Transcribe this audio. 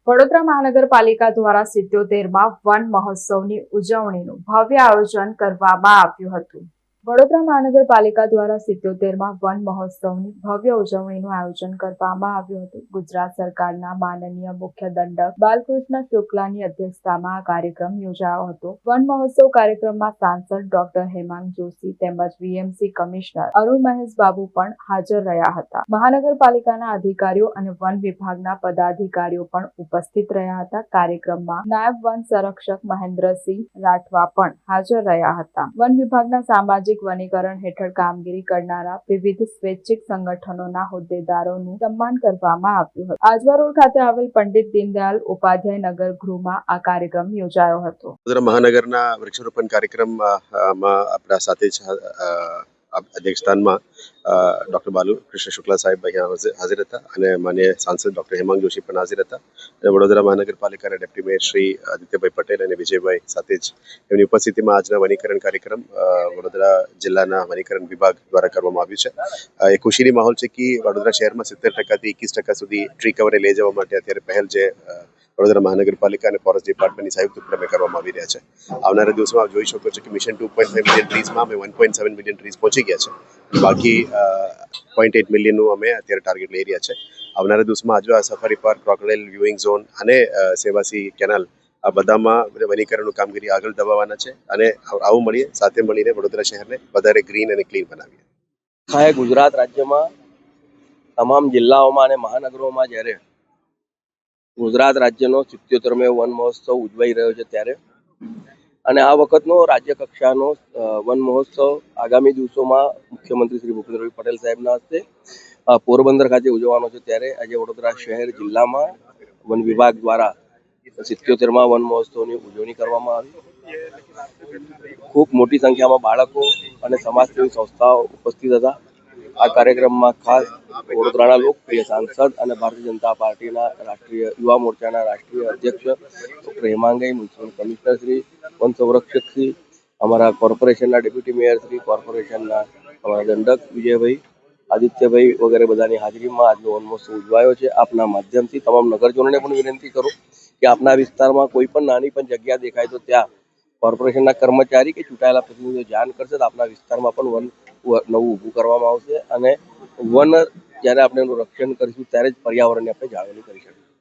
વડોદરા મહાનગરપાલિકા દ્વારા 77મા વન મહોત્સવની ઉજવણીનું ભવ્ય આયોજન કરવામાં આવ્યું હતું. વડોદરા મહાનગરપાલિકા દ્વારા 77મા વન મહોત્સવની ભવ્ય ઉજવણીનું આયોજન કરવામાં આવ્યું હતું. ગુજરાત સરકારના માનનીય મુખ્ય દંડક બાલકૃષ્ણ શુક્લાની અધ્યક્ષતામાં આ કાર્યક્રમ યોજાયો હતો. વન મહોત્સવ કાર્યક્રમમાં સાંસદ ડોક્ટર હેમાંગ જોશી તેમજ વીએમસી કમિશનર અરુણ મહેશ બાબુ પણ હાજર રહ્યા હતા. મહાનગરપાલિકાના અધિકારીઓ અને વન વિભાગના પદાધિકારીઓ પણ ઉપસ્થિત રહ્યા હતા. કાર્યક્રમમાં નાયબ વન સંરક્ષક મહેન્દ્રસિંહ રાઠવા પણ હાજર રહ્યા હતા. વન વિભાગના સામાજિક વનીકરણ હેઠળ કામગીરી કરનારા વિવિધ સ્વૈચ્છિક સંગઠનોના હોદ્દેદારોનું સન્માન કરવામાં આવ્યું હતું. આજવા રોડ ખાતે આવેલ પંડિત દીનદયાળ ઉપાધ્યાય નગર ગૃહમાં આ કાર્યક્રમ યોજાયો હતો. વડોદરા મહાનગરના વૃક્ષારોપણ કાર્યક્રમમાં આપણા સાથે અધ્યક્ષસ્થાનમાં ડૉક્ટર બાલકૃષ્ણ શુક્લા સાહેબ અહીંયા હાજર હતા અને માન્ય સાંસદ ડૉક્ટર હેમાંગ જોશી પણ હાજર હતા અને વડોદરા મહાનગરપાલિકાના ડેપ્યુટી મેયર શ્રી આદિત્યભાઈ પટેલ અને વિજયભાઈ સાથે જ એમની ઉપસ્થિતિમાં આજના વનીકરણ કાર્યક્રમ વડોદરા જિલ્લાના વનીકરણ વિભાગ દ્વારા કરવામાં આવ્યું છે. એ ખુશીની માહોલ છે કે વડોદરા શહેરમાં 70% થી 21% સુધી ટ્રી કવરને લઈ જવા માટે અત્યારે પહેલ જે વડોદરા મહાનગરપાલિકા અને ફોરેસ્ટ ડિપાર્ટમેન્ટની સંયુક્ત ઉપક્રમે કરવામાં આવી રહ્યા છે. આવનારા દિવસોમાં આપ જોઈ શકો છો કે મિશન 2.5 મિલિયન ટ્રીઝમાં અમે 1.7 મિલિયન ટ્રીઝ પહોંચી ગયા છે. બાકી 0.8 મિલિયનનું અમે અત્યારે ટાર્ગેટ લઈ રહ્યા છે. આવનારા દિવસમાં Ajwa safari park, crocodile viewing zone અને સેવાસી કેનાલ આ બધામાં વનીકરણનું કામગીરી આગળ દબાવવાના છે અને આવું મળીએ સાથે મળીને વડોદરા શહેરને વધારે ગ્રીન અને ક્લીન બનાવીએ. ગુજરાત રાજ્યમાં તમામ જિલ્લાઓમાં અને મહાનગરોમાં જ્યારે ગુજરાત રાજ્યનો 77મો વન મહોત્સવ ઉજવાઈ રહ્યો છે ત્યારે અને આ વખતનો રાજ્ય કક્ષાનો વન મહોત્સવ આગામી દિવસોમાં મુખ્યમંત્રી શ્રી ભૂપેન્દ્રભાઈ પટેલ સાહેબના હસ્તે પોરબંદર ખાતે ઉજવવાનો છે. ત્યારે આજે વડોદરા શહેર જિલ્લામાં વન વિભાગ દ્વારા 77મા વન મહોત્સવની ઉજવણી કરવામાં આવી. ખૂબ મોટી સંખ્યામાં બાળકો અને સમાજસેવી સંસ્થાઓ ઉપસ્થિત હતા. આ કાર્યક્રમમાં ખાસ વડોદરાના લોકપ્રિય સાંસદ અને ભારતીય જનતા પાર્ટીના રાષ્ટ્રીય યુવા મોરચાના રાષ્ટ્રીય અધ્યક્ષ doctor Hemangbhai, municipal commissioner Shri, one સંરક્ષક શ્રી, અમારા કોર્પોરેશનના ડેપ્યુટી મેયર શ્રી, કોર્પોરેશનના અમારા દંડક વિજયભાઈ, આદિત્યભાઈ વગેરે બધાની હાજરીમાં આજનો વન મહોત્સવ ઉજવાયો છે. આપના માધ્યમથી તમામ નગરજનોને પણ વિનંતી કરું કે આપના વિસ્તારમાં કોઈ પણ નાની પણ જગ્યા દેખાય તો ત્યાં કોર્પોરેશનના કર્મચારી કે ચૂંટાયેલા પ્રતિનિધિઓ જાણ કરશે તો આપણા વિસ્તારમાં પણ વન નવું ઊભું કરવામાં આવશે અને વન જ્યારે આપણે એનું રક્ષણ કરીશું ત્યારે જ પર્યાવરણની આપણે જાળવણી કરી શકીશું.